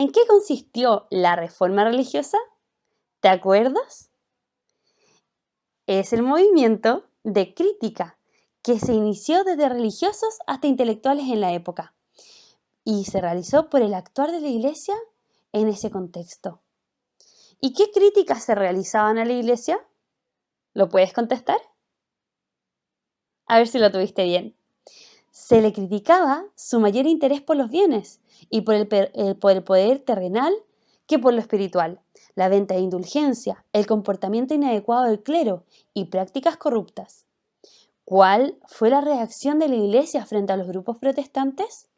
¿En qué consistió la reforma religiosa? ¿Te acuerdas? Es el movimiento de crítica que se inició desde religiosos hasta intelectuales en la época y se realizó por el actuar de la Iglesia en ese contexto. ¿Y qué críticas se realizaban a la Iglesia? ¿Lo puedes contestar? A ver si lo tuviste bien. Se le criticaba su mayor interés por los bienes y por el poder terrenal que por lo espiritual, la venta de indulgencia, el comportamiento inadecuado del clero y prácticas corruptas. ¿Cuál fue la reacción de la Iglesia frente a los grupos protestantes?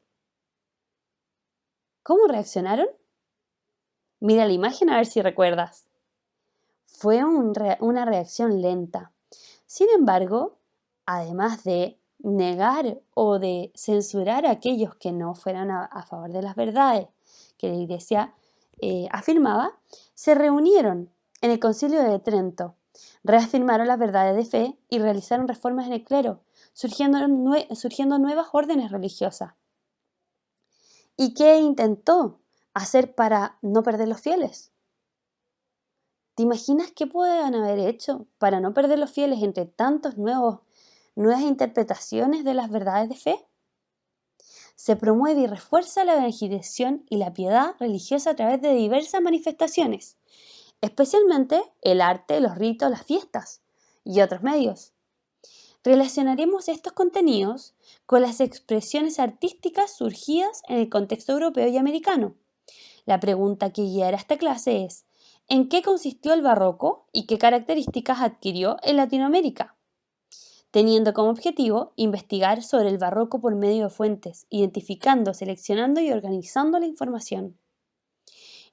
¿Cómo reaccionaron? Mira la imagen a ver si recuerdas. Fue una reacción lenta. Sin embargo, además de negar o de censurar a aquellos que no fueran a favor de las verdades que la Iglesia afirmaba, se reunieron en el Concilio de Trento, reafirmaron las verdades de fe y realizaron reformas en el clero, surgiendo nuevas órdenes religiosas. ¿Y qué intentó hacer para no perder los fieles? ¿Te imaginas qué pueden haber hecho para no perder los fieles entre tantos nuevas interpretaciones de las verdades de fe? Se promueve y refuerza la evangelización y la piedad religiosa a través de diversas manifestaciones, especialmente el arte, los ritos, las fiestas y otros medios. Relacionaremos estos contenidos con las expresiones artísticas surgidas en el contexto europeo y americano. La pregunta que guiará esta clase es: ¿en qué consistió el barroco y qué características adquirió en Latinoamérica? Teniendo como objetivo investigar sobre el barroco por medio de fuentes, identificando, seleccionando y organizando la información.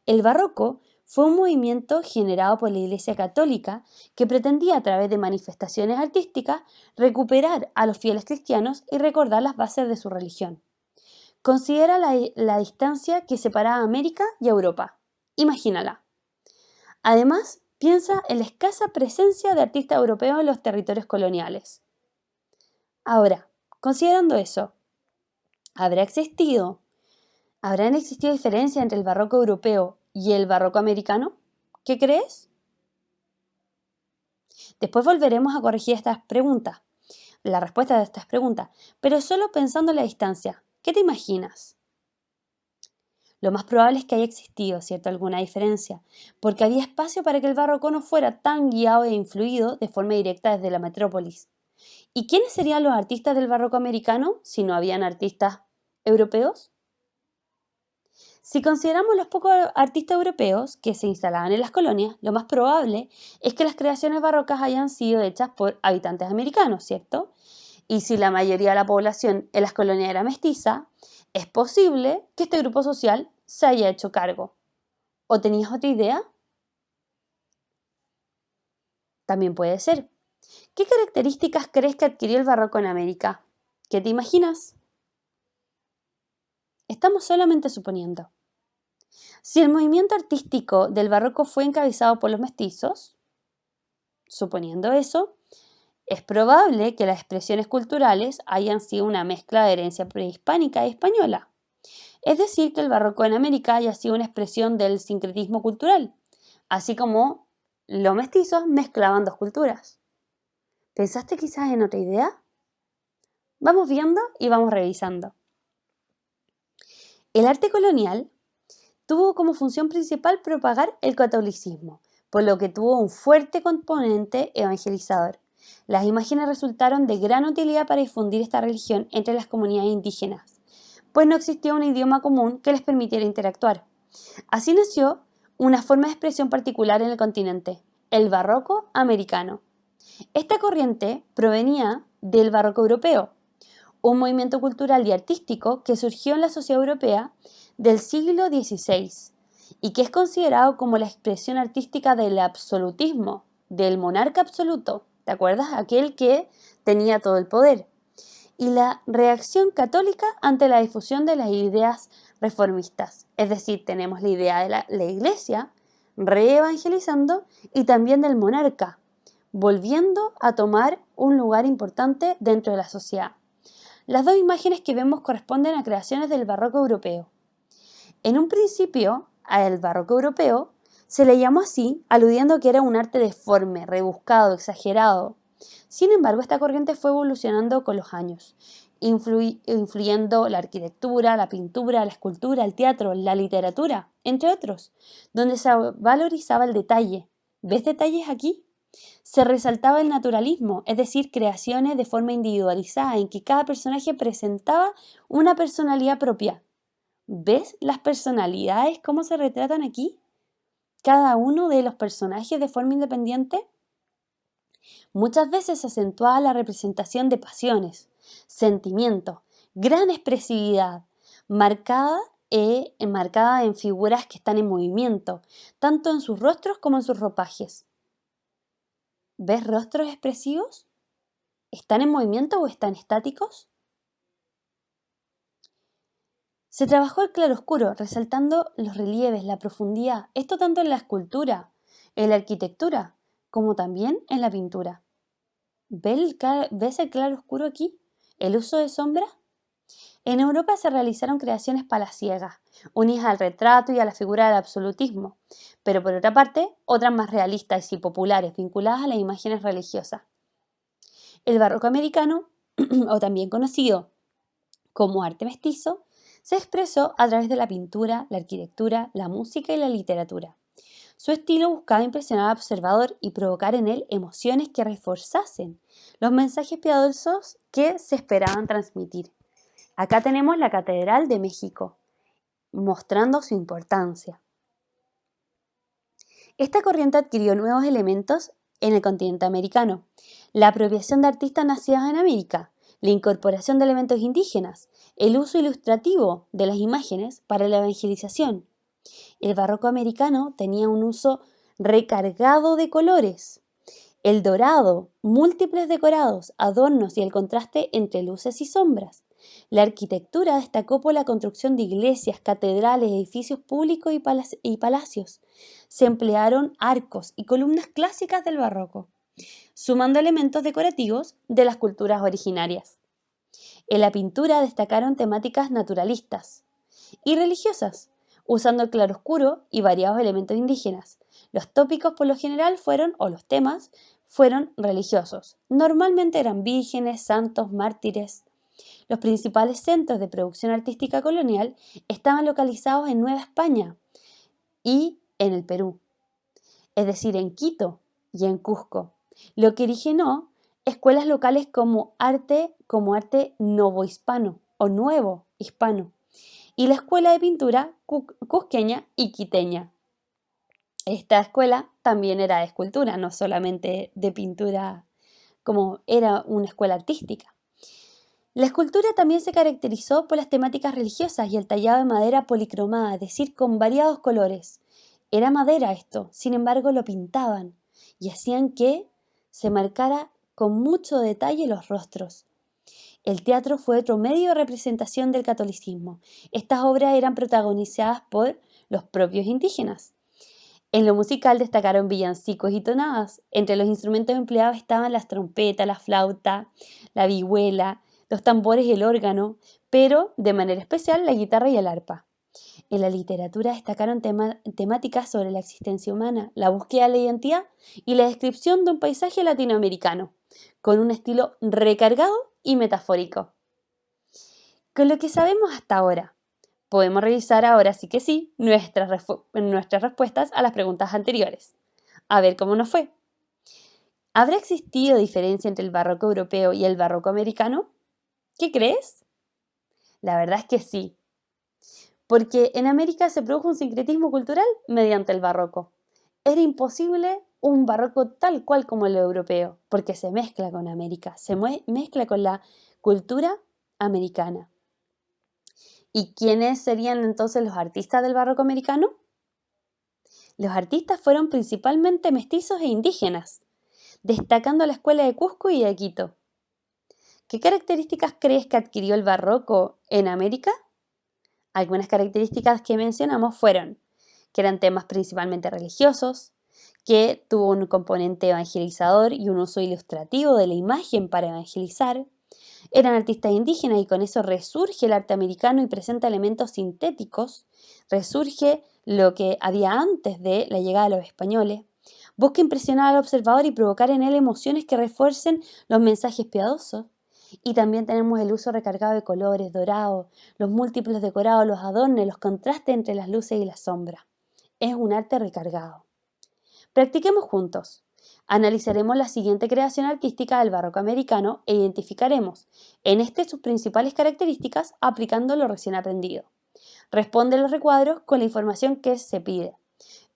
El barroco fue un movimiento generado por la Iglesia Católica que pretendía, a través de manifestaciones artísticas, recuperar a los fieles cristianos y recordar las bases de su religión. Considera la distancia que separa a América y a Europa. Imagínala. Además, piensa en la escasa presencia de artistas europeos en los territorios coloniales. Ahora, considerando eso, ¿habrán existido diferencias entre el barroco europeo y el barroco americano? ¿Qué crees? Después volveremos a corregir la respuesta de estas preguntas, pero solo pensando en la distancia. ¿Qué te imaginas? Lo más probable es que haya existido, ¿cierto?, alguna diferencia, porque había espacio para que el barroco no fuera tan guiado e influido de forma directa desde la metrópolis. ¿Y quiénes serían los artistas del barroco americano si no habían artistas europeos? Si consideramos los pocos artistas europeos que se instalaban en las colonias, lo más probable es que las creaciones barrocas hayan sido hechas por habitantes americanos, ¿cierto? Y si la mayoría de la población en las colonias era mestiza, es posible que este grupo social se haya hecho cargo. ¿O tenías otra idea? También puede ser. ¿Qué características crees que adquirió el barroco en América? ¿Qué te imaginas? Estamos solamente suponiendo. Si el movimiento artístico del barroco fue encabezado por los mestizos, suponiendo eso, es probable que las expresiones culturales hayan sido una mezcla de herencia prehispánica y española. Es decir, que el barroco en América haya sido una expresión del sincretismo cultural, así como los mestizos mezclaban dos culturas. ¿Pensaste quizás en otra idea? Vamos viendo y vamos revisando. El arte colonial tuvo como función principal propagar el catolicismo, por lo que tuvo un fuerte componente evangelizador. Las imágenes resultaron de gran utilidad para difundir esta religión entre las comunidades indígenas, pues no existía un idioma común que les permitiera interactuar. Así nació una forma de expresión particular en el continente, el barroco americano. Esta corriente provenía del barroco europeo, un movimiento cultural y artístico que surgió en la sociedad europea del siglo XVI y que es considerado como la expresión artística del absolutismo, del monarca absoluto, ¿te acuerdas? Aquel que tenía todo el poder. Y la reacción católica ante la difusión de las ideas reformistas. Es decir, tenemos la idea de la iglesia reevangelizando y también del monarca, volviendo a tomar un lugar importante dentro de la sociedad. Las dos imágenes que vemos corresponden a creaciones del barroco europeo. En un principio, al barroco europeo se le llamó así, aludiendo a que era un arte deforme, rebuscado, exagerado. Sin embargo, esta corriente fue evolucionando con los años, influyendo la arquitectura, la pintura, la escultura, el teatro, la literatura, entre otros, donde se valorizaba el detalle. ¿Ves detalles aquí? Se resaltaba el naturalismo, es decir, creaciones de forma individualizada, en que cada personaje presentaba una personalidad propia. ¿Ves las personalidades cómo se retratan aquí? Cada uno de los personajes de forma independiente. Muchas veces se acentuaba la representación de pasiones, sentimientos, gran expresividad, marcada en figuras que están en movimiento, tanto en sus rostros como en sus ropajes. ¿Ves rostros expresivos? ¿Están en movimiento o están estáticos? Se trabajó el claroscuro, resaltando los relieves, la profundidad, esto tanto en la escultura, en la arquitectura, como también en la pintura. ¿Ves el claroscuro aquí? ¿El uso de sombra? En Europa se realizaron creaciones palaciegas, unidas al retrato y a la figura del absolutismo, pero por otra parte, otras más realistas y populares, vinculadas a las imágenes religiosas. El barroco americano, o también conocido como arte mestizo, se expresó a través de la pintura, la arquitectura, la música y la literatura. Su estilo buscaba impresionar al observador y provocar en él emociones que reforzasen los mensajes piadosos que se esperaban transmitir. Acá tenemos la Catedral de México, mostrando su importancia. Esta corriente adquirió nuevos elementos en el continente americano: la apropiación de artistas nacidos en América, la incorporación de elementos indígenas, el uso ilustrativo de las imágenes para la evangelización. El barroco americano tenía un uso recargado de colores. El dorado, múltiples decorados, adornos y el contraste entre luces y sombras. La arquitectura destacó por la construcción de iglesias, catedrales, edificios públicos y palacios. Se emplearon arcos y columnas clásicas del barroco, sumando elementos decorativos de las culturas originarias. En la pintura destacaron temáticas naturalistas y religiosas, usando el claroscuro y variados elementos indígenas. Los tópicos por lo general los temas fueron religiosos. Normalmente eran vírgenes, santos, mártires. Los principales centros de producción artística colonial estaban localizados en Nueva España y en el Perú, es decir, en Quito y en Cusco, lo que originó escuelas locales como arte novohispano o nuevo hispano, y la escuela de pintura cusqueña y quiteña. Esta escuela también era de escultura, no solamente de pintura, como era una escuela artística. La escultura también se caracterizó por las temáticas religiosas y el tallado de madera policromada, es decir, con variados colores. Era madera esto, sin embargo lo pintaban y hacían que se marcara con mucho detalle los rostros. El teatro fue otro medio de representación del catolicismo. Estas obras eran protagonizadas por los propios indígenas. En lo musical destacaron villancicos y tonadas. Entre los instrumentos empleados estaban las trompetas, la flauta, la vihuela, los tambores y el órgano, pero de manera especial la guitarra y el arpa. En la literatura destacaron temáticas sobre la existencia humana, la búsqueda de la identidad y la descripción de un paisaje latinoamericano, con un estilo recargado y metafórico. Con lo que sabemos hasta ahora, podemos revisar ahora sí que sí nuestras respuestas a las preguntas anteriores. A ver cómo nos fue. ¿Habrá existido diferencia entre el barroco europeo y el barroco americano? ¿Qué crees? La verdad es que sí, porque en América se produjo un sincretismo cultural mediante el barroco. Era imposible un barroco tal cual como el europeo, porque se mezcla con América, se mezcla con la cultura americana. ¿Y quiénes serían entonces los artistas del barroco americano? Los artistas fueron principalmente mestizos e indígenas, destacando la escuela de Cusco y de Quito. ¿Qué características crees que adquirió el barroco en América? Algunas características que mencionamos fueron que eran temas principalmente religiosos, que tuvo un componente evangelizador y un uso ilustrativo de la imagen para evangelizar, Eran artistas indígenas y con eso resurge el arte americano y presenta elementos sintéticos, resurge lo que había antes de la llegada de los españoles. Busca impresionar al observador y provocar en él emociones que refuercen los mensajes piadosos. Y también tenemos el uso recargado de colores, dorados, los múltiples decorados, los adornos, los contrastes entre las luces y las sombras. Es un arte recargado. Practiquemos juntos. Analizaremos la siguiente creación artística del barroco americano e identificaremos en este sus principales características aplicando lo recién aprendido. Responde los recuadros con la información que se pide: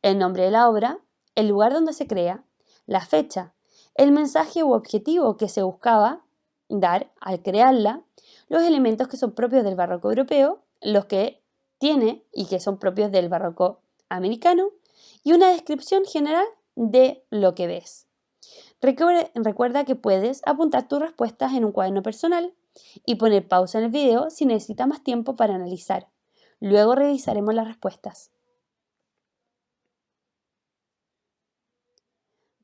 el nombre de la obra, el lugar donde se crea, la fecha, el mensaje u objetivo que se buscaba dar al crearla, los elementos que son propios del barroco europeo, los que tiene y que son propios del barroco americano, y una descripción general de lo que ves. Recuerda que puedes apuntar tus respuestas en un cuaderno personal y poner pausa en el video si necesitas más tiempo para analizar. Luego revisaremos las respuestas.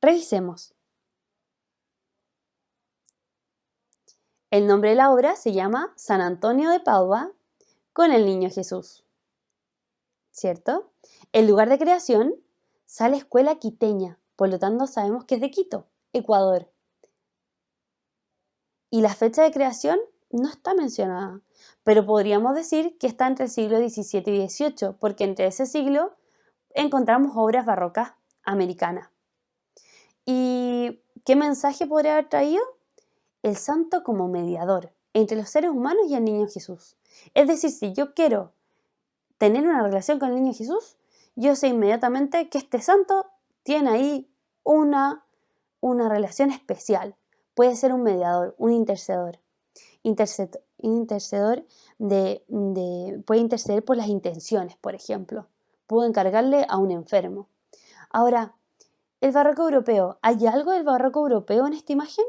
Revisemos. El nombre de la obra se llama San Antonio de Padua con el Niño Jesús, ¿cierto? El lugar de creación, Sala Escuela Quiteña, por lo tanto sabemos que es de Quito, Ecuador. Y la fecha de creación no está mencionada, pero podríamos decir que está entre el siglo XVII y XVIII, porque entre ese siglo encontramos obras barrocas americanas. ¿Y qué mensaje podría haber traído? El santo como mediador entre los seres humanos y el niño Jesús. Es decir, si yo quiero tener una relación con el niño Jesús, yo sé inmediatamente que este santo tiene ahí una relación especial. Puede ser un mediador, un intercedor. Puede interceder por las intenciones, por ejemplo. Puedo encargarle a un enfermo. Ahora, el barroco europeo. ¿Hay algo del barroco europeo en esta imagen?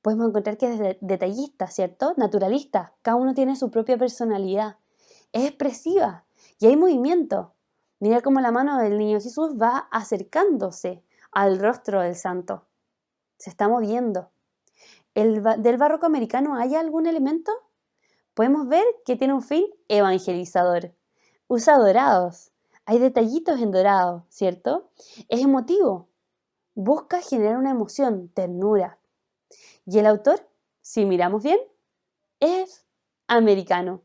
Podemos encontrar que es detallista, ¿cierto? Naturalista. Cada uno tiene su propia personalidad. Es expresiva y hay movimiento. Mira cómo la mano del niño Jesús va acercándose al rostro del santo. Se está moviendo. ¿Del barroco americano hay algún elemento? Podemos ver que tiene un fin evangelizador. Usa dorados. Hay detallitos en dorado, ¿cierto? Es emotivo. Busca generar una emoción, ternura. Y el autor, si miramos bien, es americano.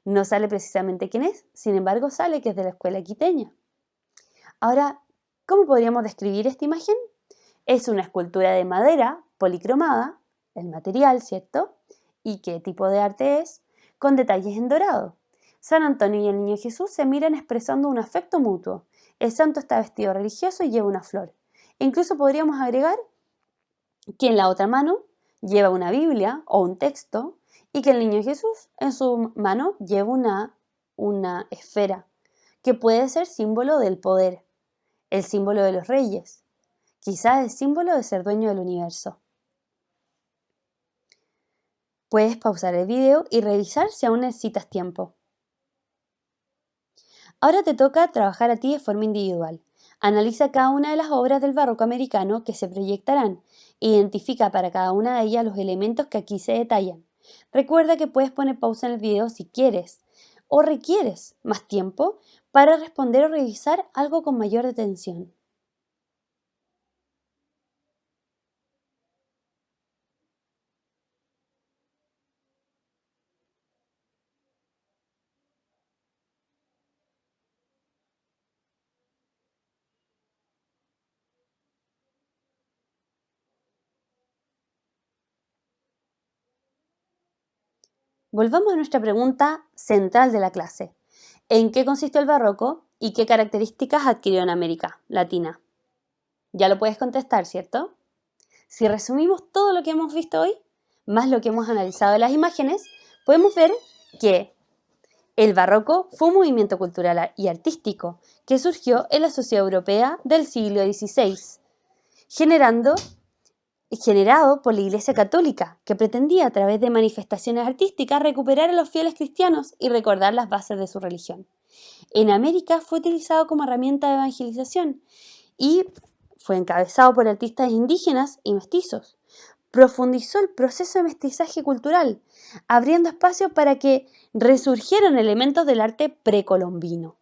No sale precisamente quién es, sin embargo sale que es de la escuela quiteña. Ahora, ¿cómo podríamos describir esta imagen? Es una escultura de madera policromada, el material, ¿cierto? ¿Y qué tipo de arte es? Con detalles en dorado. San Antonio y el Niño Jesús se miran expresando un afecto mutuo. El santo está vestido religioso y lleva una flor. E incluso podríamos agregar que en la otra mano lleva una Biblia o un texto y que el Niño Jesús en su mano lleva una esfera que puede ser símbolo del poder, el símbolo de los reyes, quizás el símbolo de ser dueño del universo. Puedes pausar el video y revisar si aún necesitas tiempo. Ahora te toca trabajar a ti de forma individual. Analiza cada una de las obras del barroco americano que se proyectarán. Identifica para cada una de ellas los elementos que aquí se detallan. Recuerda que puedes poner pausa en el video si quieres o requieres más tiempo para responder o revisar algo con mayor atención. Volvamos a nuestra pregunta central de la clase. ¿En qué consistió el barroco y qué características adquirió en América Latina? Ya lo puedes contestar, ¿cierto? Si resumimos todo lo que hemos visto hoy, más lo que hemos analizado de las imágenes, podemos ver que el barroco fue un movimiento cultural y artístico que surgió en la sociedad europea del siglo XVI, generado por la Iglesia Católica, que pretendía a través de manifestaciones artísticas recuperar a los fieles cristianos y recordar las bases de su religión. En América fue utilizado como herramienta de evangelización y fue encabezado por artistas indígenas y mestizos. profundizó el proceso de mestizaje cultural, abriendo espacio para que resurgieran elementos del arte precolombino.